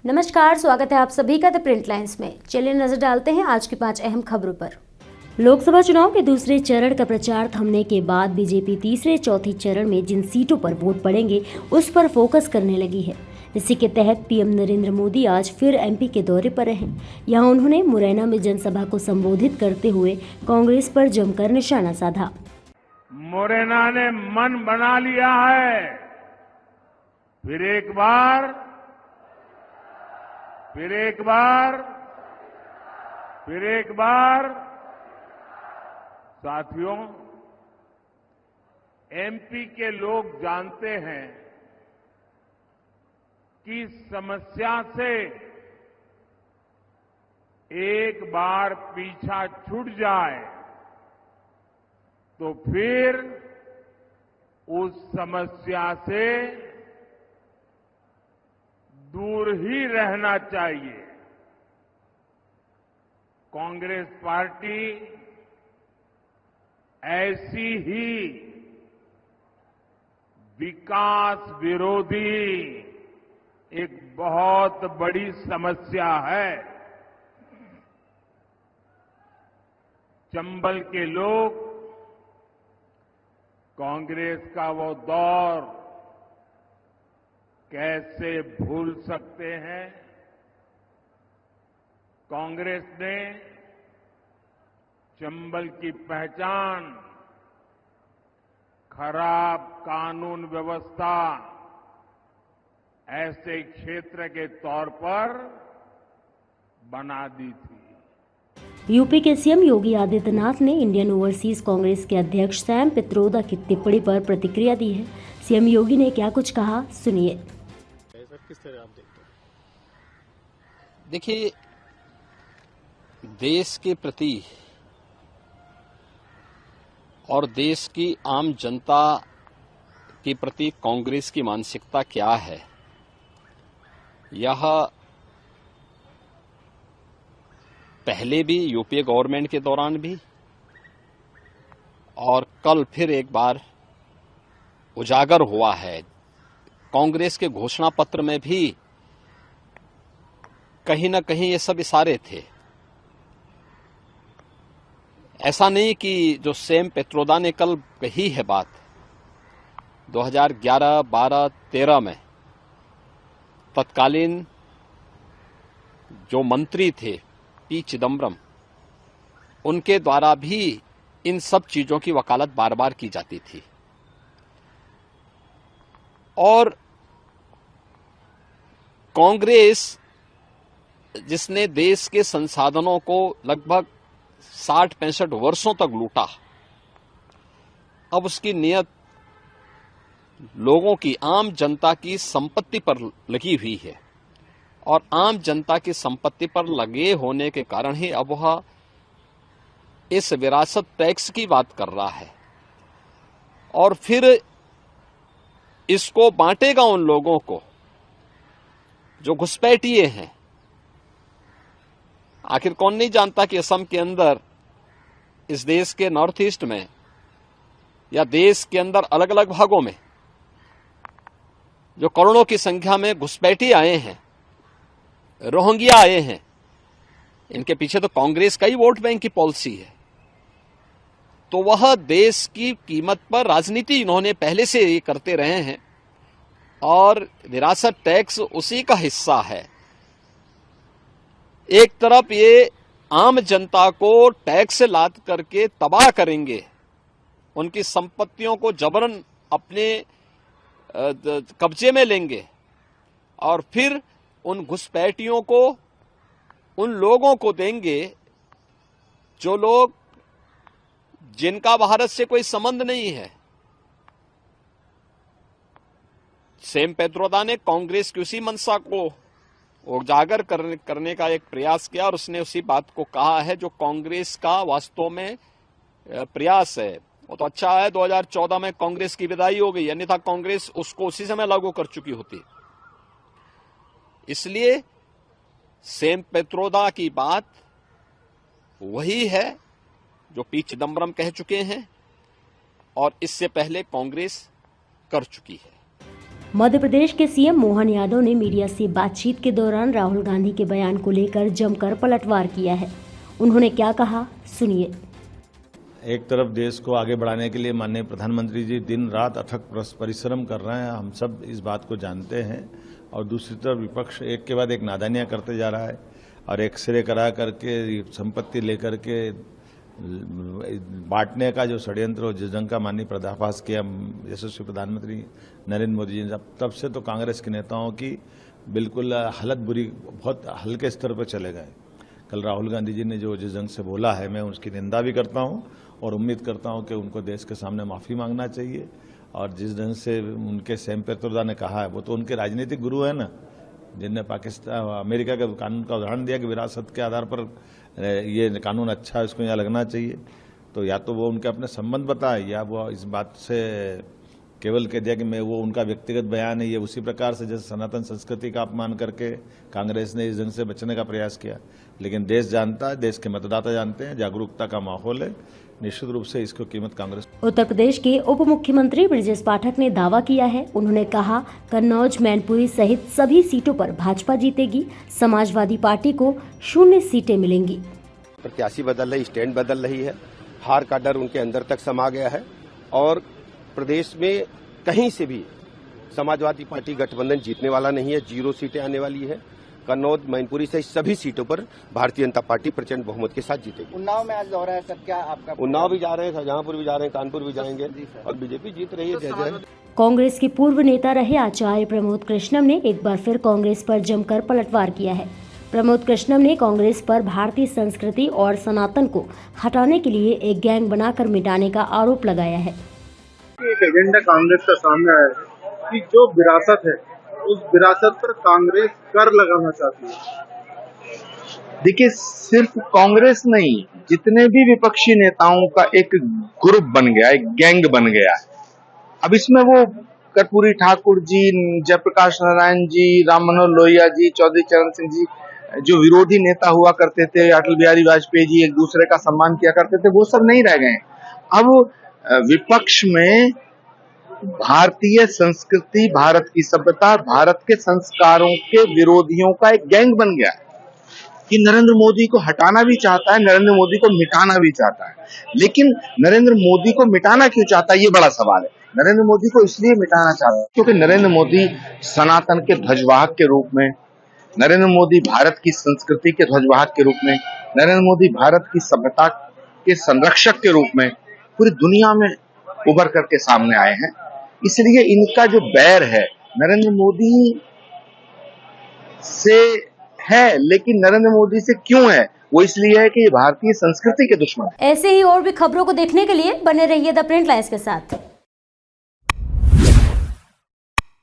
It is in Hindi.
नमस्कार, स्वागत है आप सभी का द प्रिंट लाइन्स में। चलिए नजर डालते हैं आज की 5 अहम खबरों पर। लोकसभा चुनाव के दूसरे चरण का प्रचार थमने के बाद बीजेपी तीसरे चौथे चरण में जिन सीटों पर वोट पड़ेंगे उस पर फोकस करने लगी है। इसी के तहत पीएम नरेंद्र मोदी आज फिर एमपी के दौरे पर रहे। यहां उन्होंने मुरैना में जनसभा को संबोधित करते हुए कांग्रेस पर जमकर निशाना साधा। मुरैना ने मन बना लिया है, फिर एक बार साथियों, एमपी के लोग जानते हैं कि समस्या से एक बार पीछा छूट जाए तो फिर उस समस्या से दूर ही रहना चाहिए। कांग्रेस पार्टी ऐसी ही विकास विरोधी एक बहुत बड़ी समस्या है। चंबल के लोग कांग्रेस का वो दौर कैसे भूल सकते हैं। कांग्रेस ने चंबल की पहचान खराब कानून व्यवस्था ऐसे क्षेत्र के तौर पर बना दी थी। यूपी के सीएम योगी आदित्यनाथ ने इंडियन ओवरसीज कांग्रेस के अध्यक्ष सैम पित्रोदा की टिप्पणी पर प्रतिक्रिया दी है। सीएम योगी ने क्या कुछ कहा, सुनिए। किस तरह आप देखते हैं? देखिए, देश के प्रति और देश की आम जनता के प्रति कांग्रेस की मानसिकता क्या है, यह पहले भी यूपीए गवर्नमेंट के दौरान भी और कल फिर एक बार उजागर हुआ है। कांग्रेस के घोषणा पत्र में भी कहीं न कहीं ये सब इशारे थे। ऐसा नहीं कि जो सैम पित्रोदा ने कल कही है बात 2011, 12, 13 में तत्कालीन जो मंत्री थे पी चिदम्बरम, उनके द्वारा भी इन सब चीजों की वकालत बार बार की जाती थी। और कांग्रेस जिसने देश के संसाधनों को लगभग 60-65 वर्षों तक लूटा, अब उसकी नियत लोगों की, आम जनता की संपत्ति पर लगी हुई है। और आम जनता की संपत्ति पर लगे होने के कारण ही अब वह इस विरासत टैक्स की बात कर रहा है और फिर इसको बांटेगा उन लोगों को जो घुसपैठिए हैं। आखिर कौन नहीं जानता कि असम के अंदर, इस देश के नॉर्थ ईस्ट में या देश के अंदर अलग अलग भागों में जो करोड़ों की संख्या में घुसपैठी आए हैं, रोहिंग्या आए हैं, इनके पीछे तो कांग्रेस का ही वोट बैंक की पॉलिसी है। तो वह देश की कीमत पर राजनीति इन्होंने पहले से ही करते रहे हैं और विरासत टैक्स उसी का हिस्सा है। एक तरफ ये आम जनता को टैक्स लाद करके तबाह करेंगे, उनकी संपत्तियों को जबरन अपने कब्जे में लेंगे और फिर उन घुसपैठियों को, उन लोगों को देंगे जो लोग, जिनका भारत से कोई संबंध नहीं है। सैम पित्रोदा ने कांग्रेस की उसी मंशा को उजागर करने का एक प्रयास किया और उसने उसी बात को कहा है जो कांग्रेस का वास्तव में प्रयास है। वो तो अच्छा है 2014 में कांग्रेस की विदाई हो गई, अन्यथा कांग्रेस उसको उसी समय लागू कर चुकी होती। इसलिए सैम पित्रोदा की बात वही है जो पी चिदम्बरम कह चुके हैं और इससे पहले कांग्रेस कर चुकी है। मध्य प्रदेश के सीएम मोहन यादव ने मीडिया से बातचीत के दौरान राहुल गांधी के बयान को लेकर जमकर पलटवार किया है। उन्होंने क्या कहा, सुनिए। एक तरफ देश को आगे बढ़ाने के लिए माननीय प्रधानमंत्री जी दिन रात अथक परिश्रम कर रहे हैं, हम सब इस बात को जानते हैं, और दूसरी तरफ विपक्ष एक के बाद एक नादानियां करते जा रहा है और एक्सरे करा करके संपत्ति लेकर के बांटने का जो षड्यंत्र और जिस ढंग का माननीय पर्दाफाश किया यशस्वी प्रधानमंत्री नरेंद्र मोदी जी ने, तब से तो कांग्रेस के नेताओं की बिल्कुल हालत बुरी, बहुत हल्के स्तर पर चले गए। कल राहुल गांधी जी ने जो जिस ढंग से बोला है, मैं उसकी निंदा भी करता हूं और उम्मीद करता हूं कि उनको देश के सामने माफी मांगना चाहिए। और जिस ढंग से उनके सैम पेत्रोदा ने कहा है, वो तो उनके राजनीतिक गुरु है ना, जिनने पाकिस्तान अमेरिका के कानून का उदाहरण दिया कि विरासत के आधार पर ये कानून अच्छा है, इसको यहाँ लगना चाहिए। तो या तो वो उनके अपने संबंध बताए, या वो इस बात से केवल कह दिया कि मैं वो उनका व्यक्तिगत बयान है। ये उसी प्रकार से जैसे सनातन संस्कृति का अपमान करके कांग्रेस ने इस ढंग से बचने का प्रयास किया। लेकिन देश जानता है, देश के मतदाता जानते हैं, जागरूकता का माहौल है, निश्चित रूप से इसको कीमत कांग्रेस। उत्तर प्रदेश के उप मुख्यमंत्री ब्रजेश पाठक ने दावा किया है। उन्होंने कहा, कन्नौज, मैनपुरी सहित सभी सीटों पर भाजपा जीतेगी। समाजवादी पार्टी को 0 सीटें मिलेंगी। प्रत्याशी बदल रही, स्टैंड बदल रही है, हार का डर उनके अंदर तक समा गया है और प्रदेश में कहीं से भी समाजवादी पार्टी गठबंधन जीतने वाला नहीं है। 0 सीटें आने वाली है। कन्नौज, मैनपुरी से सभी सीटों पर भारतीय जनता पार्टी प्रचंड बहुमत के साथ जीतेगी। उन्नाव में आज दौरा है सर, क्या आपका? उन्नाव भी जा रहे हैं, शाहजहांपुर भी जा रहे हैं, कानपुर भी जाएंगे और बीजेपी जीत रही है। जय कांग्रेस के पूर्व नेता रहे आचार्य प्रमोद कृष्णम ने एक बार फिर कांग्रेस पर जमकर पलटवार किया है। प्रमोद कृष्णम ने कांग्रेस पर भारतीय संस्कृति और सनातन को हटाने के लिए एक गैंग बनाकर मिटाने का आरोप लगाया है। एक एजेंडा कांग्रेस का सामने आया है कि जो विरासत है, उस विरासत पर कांग्रेस कर लगाना चाहती है। देखिए, सिर्फ कांग्रेस नहीं, जितने भी विपक्षी नेताओं का एक ग्रुप बन गया, एक गैंग बन गया। अब इसमें वो कर्पूरी ठाकुर जी, जयप्रकाश नारायण जी, राम मनोहर लोहिया जी, चौधरी चरण सिंह जी, जो विरोधी नेता हुआ करते थे, अटल बिहारी वाजपेयी जी, एक दूसरे का सम्मान किया करते थे, वो सब नहीं रह गए। अब विपक्ष में भारतीय संस्कृति, भारत की सभ्यता, भारत के संस्कारों के विरोधियों का एक गैंग बन गया कि नरेंद्र मोदी को हटाना भी चाहता है, नरेंद्र मोदी को मिटाना भी चाहता है। लेकिन नरेंद्र मोदी को मिटाना क्यों चाहता है, ये बड़ा सवाल है। नरेंद्र मोदी को इसलिए मिटाना चाहता है क्योंकि नरेंद्र मोदी सनातन के ध्वजवाहक के रूप में, नरेंद्र मोदी भारत की संस्कृति के ध्वजवाहक के रूप में, नरेंद्र मोदी भारत की सभ्यता के संरक्षक के रूप में पूरी दुनिया में उभर करके सामने आए हैं। इसलिए इनका जो बैर है नरेंद्र मोदी से है, लेकिन नरेंद्र मोदी से क्यों है, वो इसलिए है कि ये भारतीय संस्कृति के दुश्मन है। ऐसे ही और भी खबरों को देखने के लिए बने रहिए द प्रिंट लाइन्स के साथ।